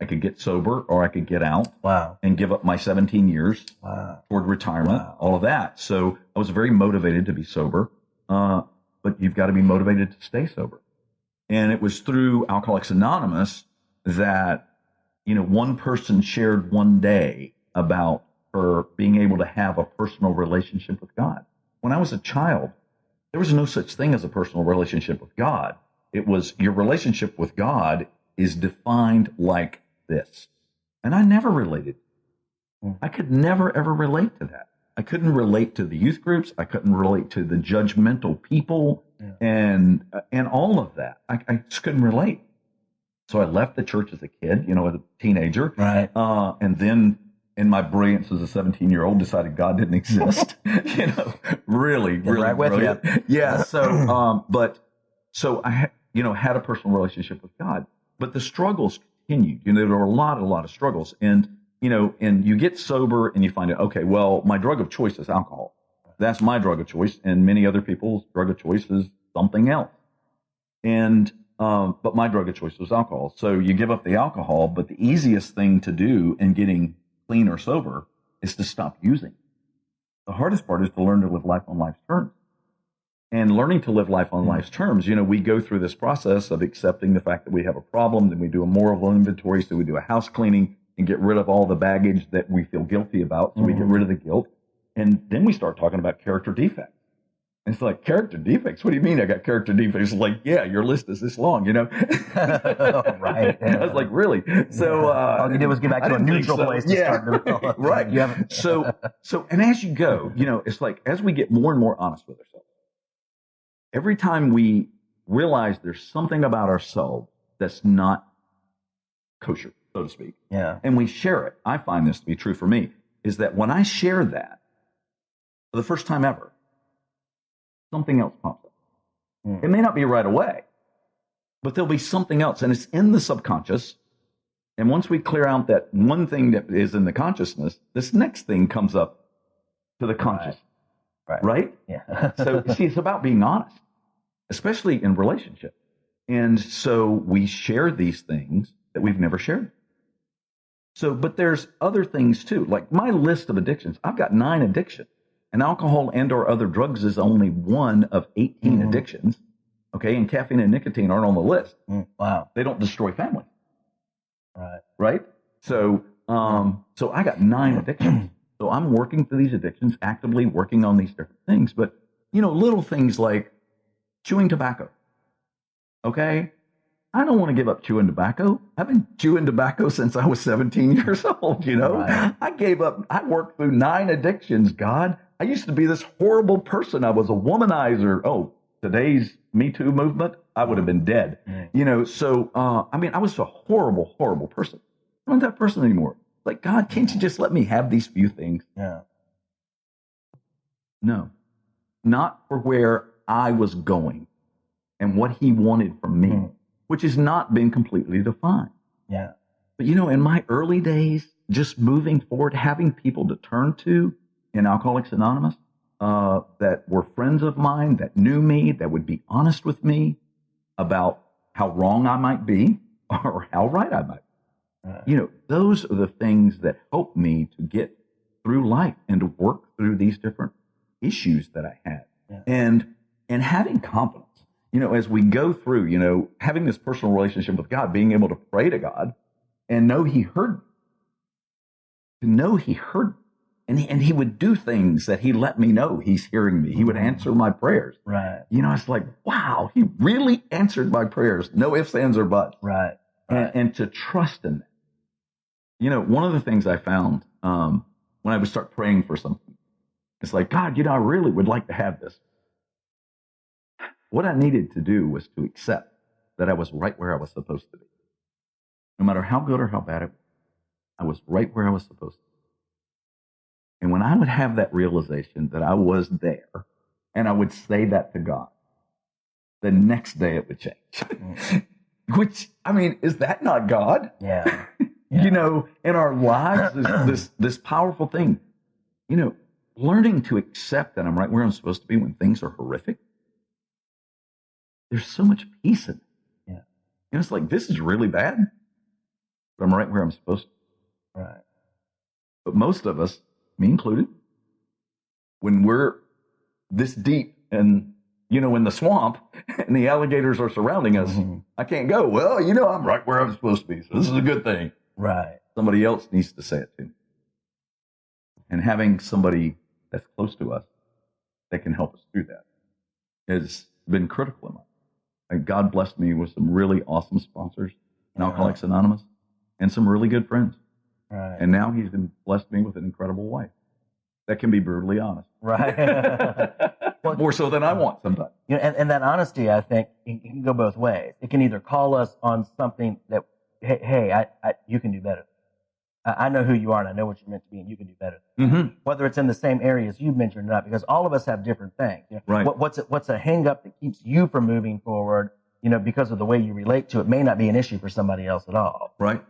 I could get sober or I could get out Wow. and give up my 17 years Wow. toward retirement, Wow. all of that. So I was very motivated to be sober, but you've got to be motivated to stay sober. And it was through Alcoholics Anonymous that, one person shared one day about her being able to have a personal relationship with God. When I was a child, there was no such thing as a personal relationship with God. It was your relationship with God is defined like this. And I never related. I could never, ever relate to that. I couldn't relate to the youth groups. I couldn't relate to the judgmental people and all of that. I just couldn't relate. So I left the church as a kid, as a teenager. Right. And then in my brilliance as a 17-year-old, decided God didn't exist. Really right with brilliant. You. Yeah. So I had a personal relationship with God, but the struggles continued. There were a lot of struggles, and you get sober and you find out, okay, well, my drug of choice is alcohol. That's my drug of choice, and many other people's drug of choice is something else. And but my drug of choice was alcohol. So you give up the alcohol, but the easiest thing to do in getting clean or sober is to stop using. The hardest part is to learn to live life on life's terms. And learning to live life on life's terms, we go through this process of accepting the fact that we have a problem, then we do a moral inventory, so we do a house cleaning and get rid of all the baggage that we feel guilty about, so we get rid of the guilt. And then we start talking about character defects. And it's like, character defects? What do you mean I got character defects? It's like, yeah, your list is this long, Right. Yeah. I was like, really? So all you did was get back to a neutral place to start to right. You haven't... So and as you go, it's like as we get more and more honest with ourselves, every time we realize there's something about ourselves that's not kosher, so to speak, and we share it, I find this to be true for me, is that when I share that for the first time ever, something else pops up. It may not be right away, but there'll be something else, and it's in the subconscious. And once we clear out that one thing that is in the consciousness, this next thing comes up to the conscious. Right? Yeah. So, see, it's about being honest, especially in relationships. And so we share these things that we've never shared. So, but there's other things too. Like my list of addictions, I've got 9 addictions. And alcohol and or other drugs is only one of 18 addictions. Okay. And caffeine and nicotine aren't on the list. Wow. They don't destroy families. Right. Right. So, so I got 9 addictions. So I'm working through these addictions, actively working on these different things. But, little things like chewing tobacco. Okay. I don't want to give up chewing tobacco. I've been chewing tobacco since I was 17 years old, Right. I worked through 9 addictions, God. I used to be this horrible person. I was a womanizer. Oh, today's Me Too movement, I would have been dead. So, I was a horrible, horrible person. I'm not that person anymore. Like, God, can't you just let me have these few things? Yeah. No, not for where I was going and what he wanted from me, which has not been completely defined. Yeah. But, in my early days, just moving forward, having people to turn to in Alcoholics Anonymous that were friends of mine, that knew me, that would be honest with me about how wrong I might be or how right I might be. Those are the things that help me to get through life and to work through these different issues that I had. Yeah. And having confidence, as we go through, having this personal relationship with God, being able to pray to God and know he heard me. To know he heard me. And he would do things that he let me know he's hearing me. He would answer my prayers. Right. It's like, wow, he really answered my prayers. No ifs, ands, or buts. Right. And to trust in that. One of the things I found when I would start praying for something, it's like, God, I really would like to have this. What I needed to do was to accept that I was right where I was supposed to be. No matter how good or how bad it was, I was right where I was supposed to be. And when I would have that realization that I was there, and I would say that to God, the next day it would change. Which, is that not God? Yeah. In our lives, this powerful thing, learning to accept that I'm right where I'm supposed to be when things are horrific. There's so much peace in it. Yeah. It's like, this is really bad. but I'm right where I'm supposed to be. Right. But most of us, me included, when we're this deep and, in the swamp and the alligators are surrounding us, I can't go, well, I'm right where I'm supposed to be. So this is a good thing. Right. Somebody else needs to say it to me. And having somebody that's close to us that can help us through that has been critical in my life. And God blessed me with some really awesome sponsors in Alcoholics Anonymous and some really good friends. Right. And now he's blessed me with an incredible wife that can be brutally honest. Right. Well, more so than I want sometimes. And that honesty, I think, it can go both ways. It can either call us on something that, hey, you can do better. I know who you are, and I know what you're meant to be, and you can do better. Mm-hmm. Whether it's in the same areas you've mentioned or not, because all of us have different things. Right. What's a hang up that keeps you from moving forward? Because of the way you relate to it, may not be an issue for somebody else at all. Right.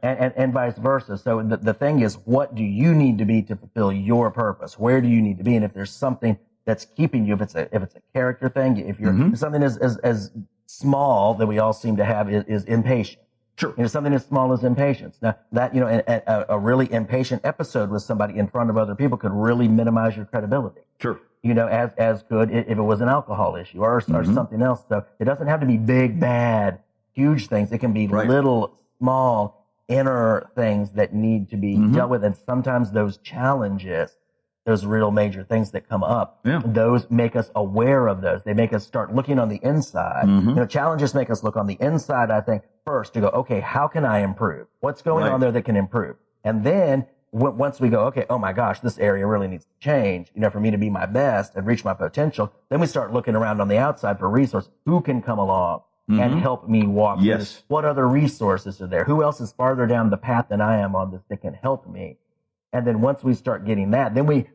And vice versa. So the thing is, what do you need to be to fulfill your purpose? Where do you need to be? And if there's something that's keeping you, if it's a character thing, if you're if something as small that we all seem to have is impatient. Sure. Something as small as impatience. Now that, a really impatient episode with somebody in front of other people could really minimize your credibility. Sure. As could if it was an alcohol issue or something else. So it doesn't have to be big, bad, huge things. It can be little, small, inner things that need to be dealt with. And sometimes those challenges, those real major things that come up, those make us aware of those. They make us start looking on the inside. Challenges make us look on the inside, I think, first to go, okay, how can I improve? What's going on there that can improve? And then once we go, okay, oh my gosh, this area really needs to change, for me to be my best and reach my potential, then we start looking around on the outside for resources. Who can come along and help me walk through this? What other resources are there? Who else is farther down the path than I am on this that can help me? And then once we start getting that,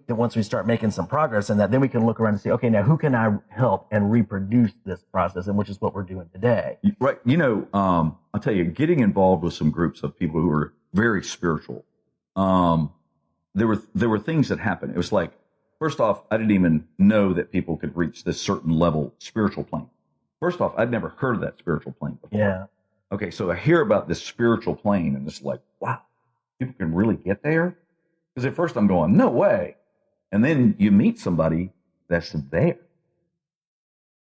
once we start making some progress in that, then we can look around and say, okay, now who can I help and reproduce this process? And which is what we're doing today. Right. I'll tell you, getting involved with some groups of people who are very spiritual, there were things that happened. It was like, first off, I didn't even know that people could reach this certain level spiritual plane. First off, I'd never heard of that spiritual plane before. Yeah. Okay, so I hear about this spiritual plane, and it's like, wow, people can really get there? Because at first I'm going, no way. And then you meet somebody that's there.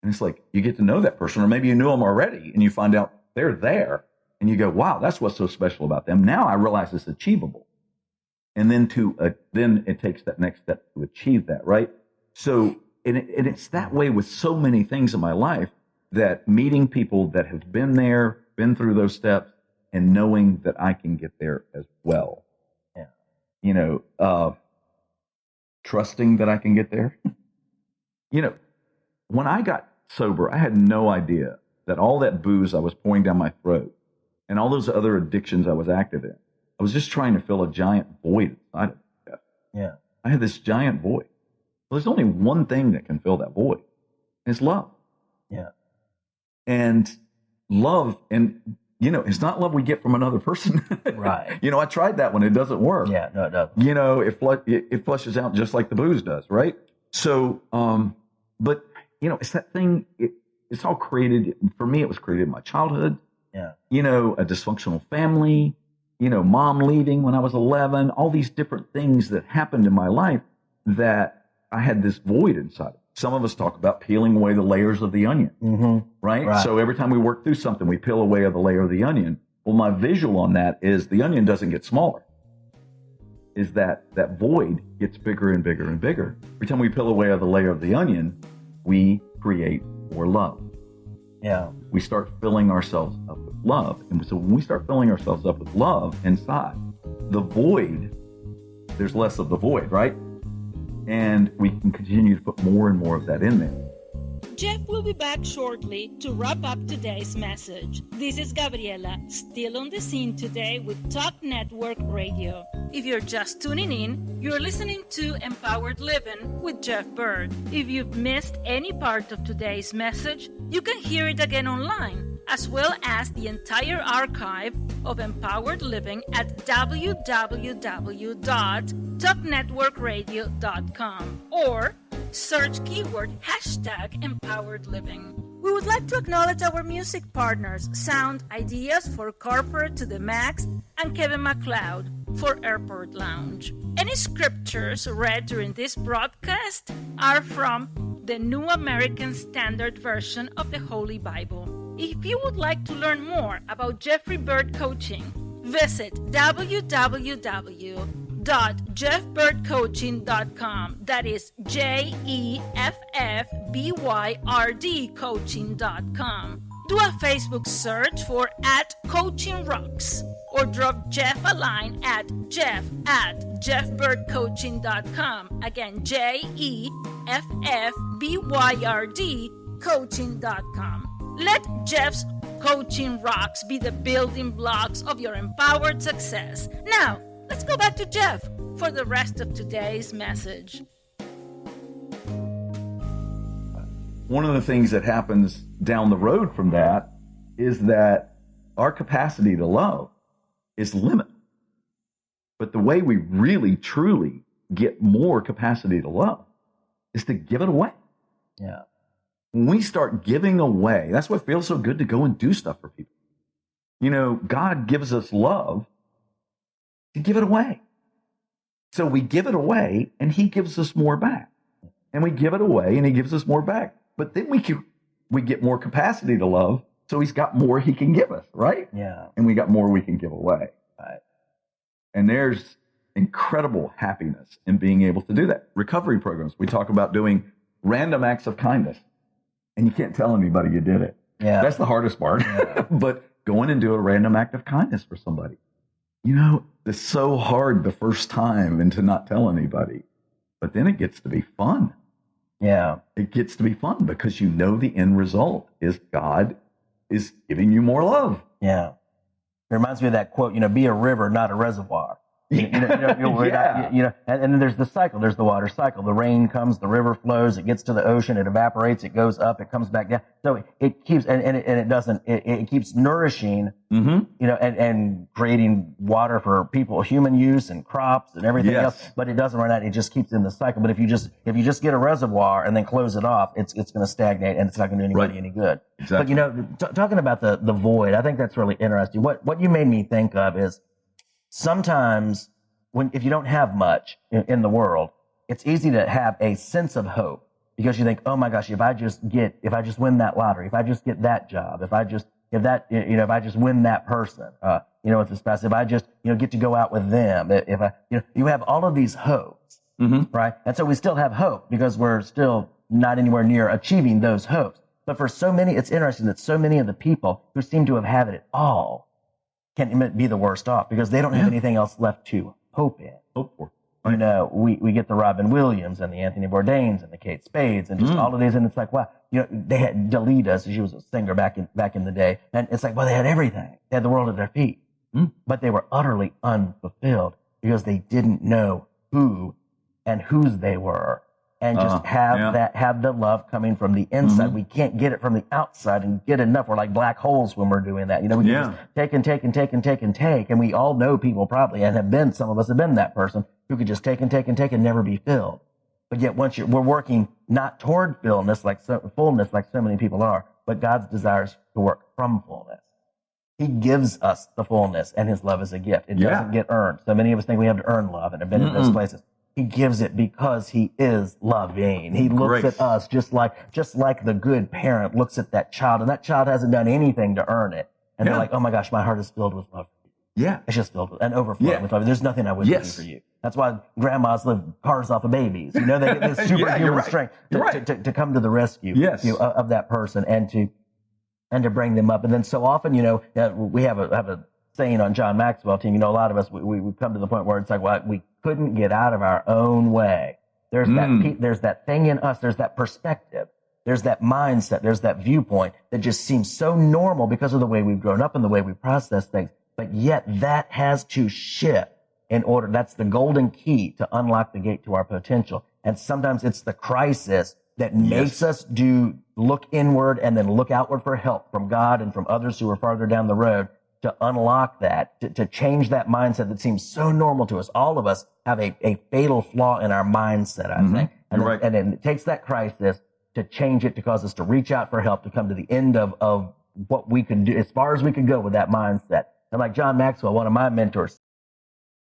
And it's like, you get to know that person, or maybe you knew them already, and you find out they're there. And you go, wow, that's what's so special about them. Now I realize it's achievable. And then then it takes that next step to achieve that, right? So, and it's that way with so many things in my life, that meeting people that have been there, been through those steps, and knowing that I can get there as well. Trusting that I can get there. When I got sober, I had no idea that all that booze I was pouring down my throat and all those other addictions I was active in, I was just trying to fill a giant void inside of me. Yeah. I had this giant void. Well, there's only one thing that can fill that void. And it's love. Yeah. And love, and it's not love we get from another person. Right. I tried that one. It doesn't work. Yeah, no, it doesn't. It flushes out just like the booze does, right? So, but, it's that thing, it's all created, for me, it was created in my childhood. Yeah. A dysfunctional family, mom leaving when I was 11, all these different things that happened in my life that I had this void inside. Some of us talk about peeling away the layers of the onion, right? So every time we work through something, we peel away the layer of the onion. Well, my visual on that is the onion doesn't get smaller. Is that void gets bigger and bigger and bigger. Every time we peel away the layer of the onion, we create more love. Yeah. We start filling ourselves up with love. And so when we start filling ourselves up with love inside, the void, there's less of the void, right? And we can continue to put more and more of that in there. Jeff will be back shortly to wrap up today's message. This is Gabriela, still on the scene today with Talk Network Radio. If you're just tuning in, you're listening to Empowered Living with Jeff Byrd. If you've missed any part of today's message, you can hear it again online, as well as the entire archive of Empowered Living at www.talknetworkradio.com or search keyword #Empowered Living. We would like to acknowledge our music partners, Sound Ideas for Corporate to the Max, and Kevin MacLeod for Airport Lounge. Any scriptures read during this broadcast are from the New American Standard Version of the Holy Bible. If you would like to learn more about Jeffrey Byrd Coaching, visit www.jeffbyrdcoaching.com. That is JEFFBYRD coaching.com. Do a Facebook search for @CoachingRocks or drop Jeff a line at jeff@jeffbyrdcoaching.com. Again, JEFFBYRD coaching.com. Let Jeff's Coaching Rocks be the building blocks of your empowered success. Now, let's go back to Jeff for the rest of today's message. One of the things that happens down the road from that is that our capacity to love is limited. But the way we really, truly get more capacity to love is to give it away. Yeah. When we start giving away, that's what feels so good to go and do stuff for people. You know, God gives us love to give it away. So we give it away and he gives us more back. And we give it away and he gives us more back. But then we get more capacity to love. So he's got more he can give us, right? Yeah. And we got more we can give away. Right. And there's incredible happiness in being able to do that. Recovery programs, we talk about doing random acts of kindness. And you can't tell anybody you did it. Yeah. That's the hardest part. Yeah. But going and do a random act of kindness for somebody. You know, it's so hard the first time and to not tell anybody. But then it gets to be fun. Yeah. It gets to be fun because you know the end result is God is giving you more love. Yeah. It reminds me of that quote, be a river, not a reservoir. And then there's the cycle. There's the water cycle. The rain comes, the river flows, it gets to the ocean, it evaporates, it goes up, it comes back down. So it keeps, it keeps nourishing, and creating water for people, human use and crops and everything else. But it doesn't run out. It just keeps in the cycle. But if you just get a reservoir and then close it off, it's going to stagnate and it's not going to do anybody any good. Exactly. But talking about the void, I think that's really interesting. What you made me think of is, sometimes if you don't have much in the world, it's easy to have a sense of hope because you think, oh my gosh, if I just win that lottery, if I just get that job, if I just win that person, with the spouse, if I just, get to go out with them, if I, you have all of these hopes, right? And so we still have hope because we're still not anywhere near achieving those hopes. But for so many, it's interesting that so many of the people who seem to have had it all can be the worst off because they don't have anything else left to hope in. Hope for. Right. We get the Robin Williams and the Anthony Bourdains and the Kate Spades and just all of these, and it's like, wow, they had Delita, she was a singer back in the day, and it's like, well, they had everything. They had the world at their feet, but they were utterly unfulfilled because they didn't know who and whose they were. And just have the love coming from the inside. We can't get it from the outside and get enough. We're like black holes when we're doing that. We can just take and take and take and take and take. And we all know people probably, and some of us have been that person who could just take and take and take and never be filled. But yet we're working not toward fullness like so many people are, but God's desires to work from fullness. He gives us the fullness and his love is a gift. It doesn't get earned. So many of us think we have to earn love and have been in those places. He gives it because he is loving. He looks at us just like the good parent looks at that child, and that child hasn't done anything to earn it. And they're like, oh my gosh, my heart is filled with love. Yeah. It's just filled with and overflowing with love. There's nothing I wouldn't do for you. That's why grandmas live cars off of babies. They get this superhuman strength to come to the rescue of that person and to bring them up. And then so often, we have a saying on John Maxwell team, a lot of us, we come to the point where it's like, well, we couldn't get out of our own way. There's that thing in us. There's that perspective. There's that mindset. There's that viewpoint that just seems so normal because of the way we've grown up and the way we process things. But yet that has to shift in order. That's the golden key to unlock the gate to our potential. And sometimes it's the crisis that makes us look inward and then look outward for help from God and from others who are farther down the road to unlock that, to change that mindset that seems so normal to us. All of us have a fatal flaw in our mindset, I think. And then it takes that crisis to change it, to cause us to reach out for help, to come to the end of what we could do, as far as we could go with that mindset. And like John Maxwell, one of my mentors,